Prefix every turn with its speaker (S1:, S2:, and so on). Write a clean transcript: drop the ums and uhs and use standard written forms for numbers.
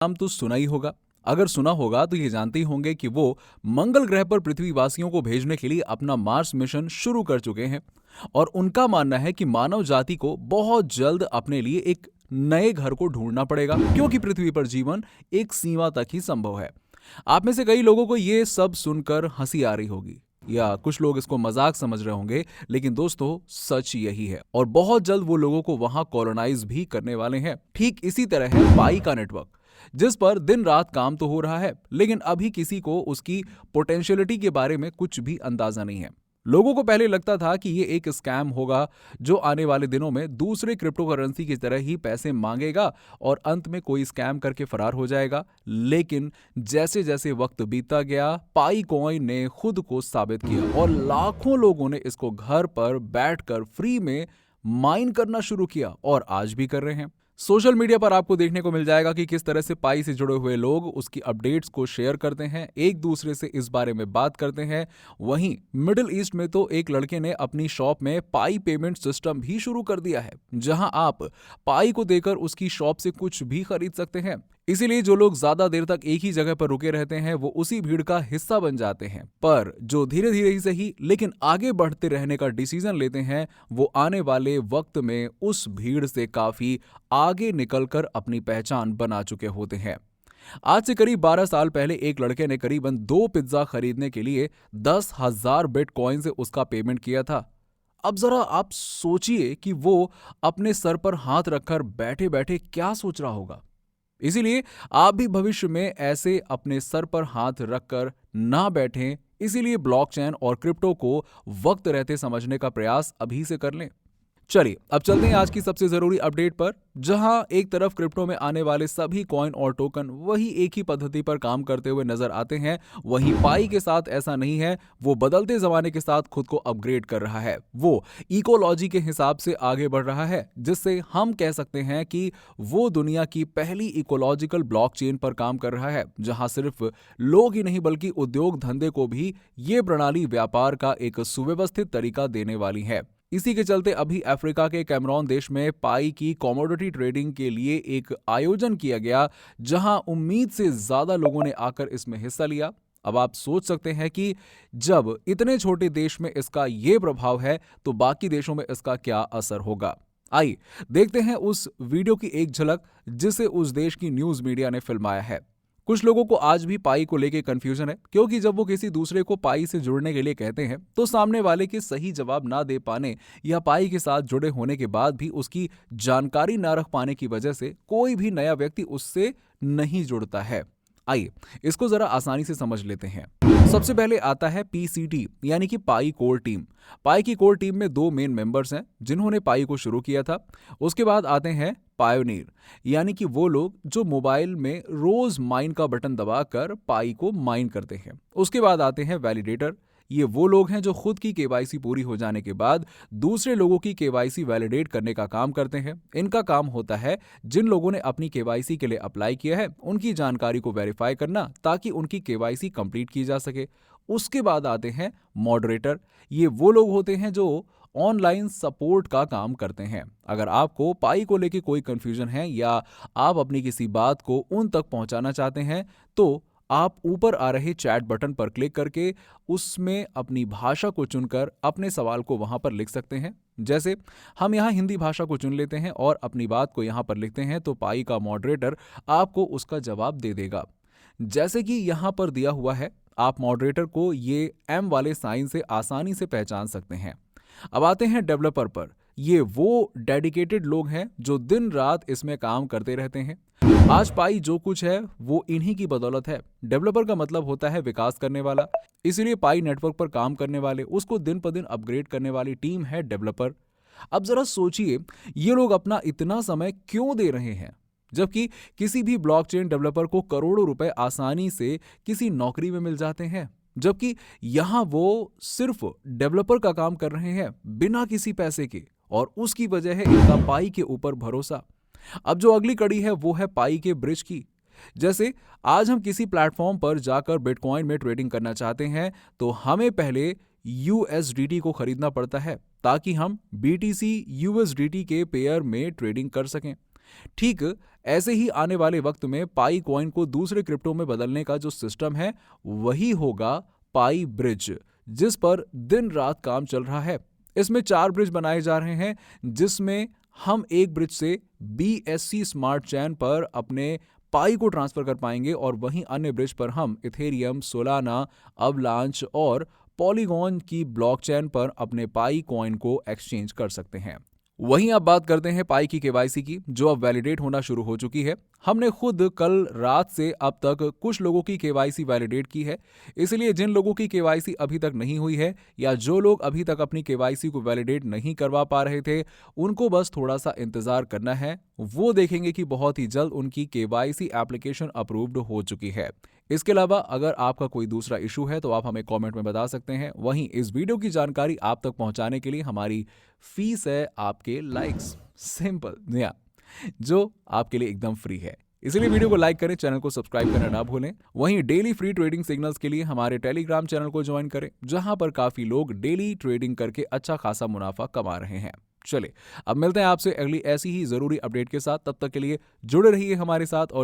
S1: नाम तो सुना ही होगा। अगर सुना होगा तो ये जानते ही होंगे कि वो मंगल ग्रह पर पृथ्वीवासियों को भेजने के लिए अपना मार्स मिशन शुरू कर चुके हैं। और उनका मानना है कि मानव जाति को बहुत जल्द अपने लिए एक नए घर को ढूंढना पड़ेगा, क्योंकि पृथ्वी पर जीवन एक सीमा तक ही संभव है। आप में से कई लोगों को ये सब सुनकर हंसी आ रही होगी, या कुछ लोग इसको मजाक समझ रहे होंगे, लेकिन दोस्तों सच यही है। और बहुत जल्द वो लोगों को वहां कॉलोनाइज भी करने वाले हैं। ठीक इसी तरह है पाई का नेटवर्क, जिस पर दिन रात काम तो हो रहा है, लेकिन अभी किसी को उसकी पोटेंशियलिटी के बारे में कुछ भी अंदाजा नहीं है। लोगों को पहले लगता था कि ये एक स्कैम होगा जो आने वाले दिनों में दूसरे क्रिप्टो करेंसी की तरह ही पैसे मांगेगा और अंत में कोई स्कैम करके फरार हो जाएगा। लेकिन जैसे जैसे वक्त बीतता गया, पाई कॉइन ने खुद को साबित किया और लाखों लोगों ने इसको घर पर बैठकर फ्री में माइन करना शुरू किया और आज भी कर रहे हैं। सोशल मीडिया पर आपको देखने को मिल जाएगा कि किस तरह से पाई से जुड़े हुए लोग उसकी अपडेट्स को शेयर करते हैं, एक दूसरे से इस बारे में बात करते हैं। वहीं मिडिल ईस्ट में तो एक लड़के ने अपनी शॉप में पाई पेमेंट सिस्टम भी शुरू कर दिया है, जहां आप पाई को देकर उसकी शॉप से कुछ भी खरीद सकते हैं। इसीलिए जो लोग ज्यादा देर तक एक ही जगह पर रुके रहते हैं वो उसी भीड़ का हिस्सा बन जाते हैं, पर जो धीरे धीरे ही सही लेकिन आगे बढ़ते रहने का डिसीजन लेते हैं वो आने वाले वक्त में उस भीड़ से काफी आगे निकलकर अपनी पहचान बना चुके होते हैं। आज से करीब 12 साल पहले एक लड़के ने करीबन 2 पिज्जा खरीदने के लिए 10,000 बिटकॉइन से उसका पेमेंट किया था। अब जरा आप सोचिए कि वो अपने सर पर हाथ रखकर बैठे बैठे क्या सोच रहा होगा। इसीलिए आप भी भविष्य में ऐसे अपने सर पर हाथ रखकर ना बैठें। इसीलिए ब्लॉकचेन और क्रिप्टो को वक्त रहते समझने का प्रयास अभी से कर लें। चलिए अब चलते हैं आज की सबसे जरूरी अपडेट पर, जहां एक तरफ क्रिप्टो में आने वाले सभी कॉइन और टोकन वही एक ही पद्धति पर काम करते हुए नजर आते हैं, वहीं पाई के साथ ऐसा नहीं है। वो बदलते जमाने के साथ खुद को अपग्रेड कर रहा है। वो इकोलॉजी के हिसाब से आगे बढ़ रहा है, जिससे हम कह सकते हैं कि वो दुनिया की पहली इकोलॉजिकल ब्लॉकचेन पर काम कर रहा है, जहां सिर्फ लोग ही नहीं बल्कि उद्योग धंधे को भी ये प्रणाली व्यापार का एक सुव्यवस्थित तरीका देने वाली है। इसी के चलते अभी अफ्रीका के कैमरून देश में पाई की कमोडिटी ट्रेडिंग के लिए एक आयोजन किया गया, जहां उम्मीद से ज्यादा लोगों ने आकर इसमें हिस्सा लिया। अब आप सोच सकते हैं कि जब इतने छोटे देश में इसका ये प्रभाव है तो बाकी देशों में इसका क्या असर होगा। आइए देखते हैं उस वीडियो की एक झलक जिसे उस देश की न्यूज मीडिया ने फिल्माया है। कुछ लोगों को आज भी पाई को लेके कंफ्यूजन है, क्योंकि जब वो किसी दूसरे को पाई से जुड़ने के लिए कहते हैं तो सामने वाले के सही जवाब ना दे पाने या पाई के साथ जुड़े होने के बाद भी उसकी जानकारी ना रख पाने की वजह से कोई भी नया व्यक्ति उससे नहीं जुड़ता है। आइए इसको जरा आसानी से समझ लेते हैं। सबसे पहले आता है पीसीटी यानी कि पाई कोर टीम। पाई की कोर टीम में 2 मेन मेंबर्स हैं जिन्होंने पाई को शुरू किया था। उसके बाद आते हैं पायोनियर, यानी कि वो लोग जो मोबाइल में रोज माइन का बटन दबाकर पाई को माइन करते हैं। उसके बाद आते हैं वैलिडेटर। ये वो लोग हैं जो खुद की केवाईसी पूरी हो जाने के बाद दूसरे लोगों की केवाईसी वैलिडेट करने का काम करते हैं। इनका काम होता है जिन लोगों ने अपनी केवाईसी के लिए अप्लाई किया है उनकी जानकारी को वेरीफाई करना, ताकि उनकी केवाईसी कंप्लीट की जा सके। उसके बाद आते हैं मॉडरेटर। ये वो लोग होते हैं जो ऑनलाइन सपोर्ट का काम करते हैं। अगर आपको पाई को लेके कोई कंफ्यूजन है या आप अपनी किसी बात को उन तक पहुंचाना चाहते हैं तो आप ऊपर आ रहे चैट बटन पर क्लिक करके उसमें अपनी भाषा को चुनकर अपने सवाल को वहां पर लिख सकते हैं। जैसे हम यहाँ हिंदी भाषा को चुन लेते हैं और अपनी बात को यहाँ पर लिखते हैं तो पाई का मॉडरेटर आपको उसका जवाब दे देगा। जैसे कि यहाँ पर दिया हुआ है, आप मॉडरेटर को ये एम वाले साइन से आसानी से पहचान सकते हैं। अब आते हैं डेवलपर पर। ये वो डेडिकेटेड लोग हैं जो दिन रात इसमें काम करते रहते हैं। आज पाई जो कुछ है वो इन्हीं की बदौलत है। डेवलपर का मतलब होता है विकास करने वाला, इसीलिए पाई नेटवर्क पर काम करने वाले, उसको दिन पर दिन अपग्रेड करने वाली टीम है डेवलपर। अब जरा सोचिए ये लोग अपना इतना समय क्यों दे रहे हैं, जबकि किसी भी ब्लॉकचेन डेवलपर को करोड़ों रुपए आसानी से किसी नौकरी में मिल जाते हैं, जबकि यहां वो सिर्फ डेवलपर का काम कर रहे हैं बिना किसी पैसे के, और उसकी वजह है इनका पाई के ऊपर भरोसा। अब जो अगली कड़ी है वो है पाई के ब्रिज की। जैसे आज हम किसी प्लेटफॉर्म पर जाकर बिटकॉइन में ट्रेडिंग करना चाहते हैं तो हमें पहले यूएसडीटी को खरीदना पड़ता है ताकि हम बीटीसी यूएसडीटी के पेयर में ट्रेडिंग कर सकें। ठीक ऐसे ही आने वाले वक्त में पाई कॉइन को दूसरे क्रिप्टो में बदलने का जो सिस्टम है वही होगा पाई ब्रिज, जिस पर दिन रात काम चल रहा है। इसमें 4 ब्रिज बनाए जा रहे हैं, जिसमें हम एक ब्रिज से BSC स्मार्ट चेन पर अपने पाई को ट्रांसफर कर पाएंगे और वहीं अन्य ब्रिज पर हम इथेरियम, सोलाना, अवलांच और पॉलीगॉन की ब्लॉकचेन पर अपने पाई कॉइन को एक्सचेंज कर सकते हैं। वहीं अब बात करते हैं पाई की केवाईसी की, जो अब वैलिडेट होना शुरू हो चुकी है। हमने खुद कल रात से अब तक कुछ लोगों की केवाईसी वैलिडेट की है। इसलिए जिन लोगों की केवाईसी अभी तक नहीं हुई है या जो लोग अभी तक अपनी केवाईसी को वैलिडेट नहीं करवा पा रहे थे, उनको बस थोड़ा सा इंतजार करना है। वो देखेंगे कि बहुत ही जल्द उनकी केवाईसी एप्लीकेशन अप्रूव्ड हो चुकी है। इसके अलावा अगर आपका कोई दूसरा इशू है तो आप हमें कमेंट में बता सकते हैं। वहीं इस वीडियो की जानकारी आप तक पहुंचाने के लिए हमारी फीस है आपके लाइक्स, सिंपल या जो आपके लिए एकदम फ्री है। इसलिए वीडियो को लाइक करें, चैनल को सब्सक्राइब करना ना भूलें। वहीं डेली फ्री ट्रेडिंग सिग्नल्स के लिए हमारे टेलीग्राम चैनल को ज्वाइन करें, जहां पर काफी लोग डेली ट्रेडिंग करके अच्छा खासा मुनाफा कमा रहे हैं। चलिए अब मिलते हैं आपसे अगली ऐसी ही जरूरी अपडेट के साथ। तब तक के लिए जुड़े रहिए हमारे साथ और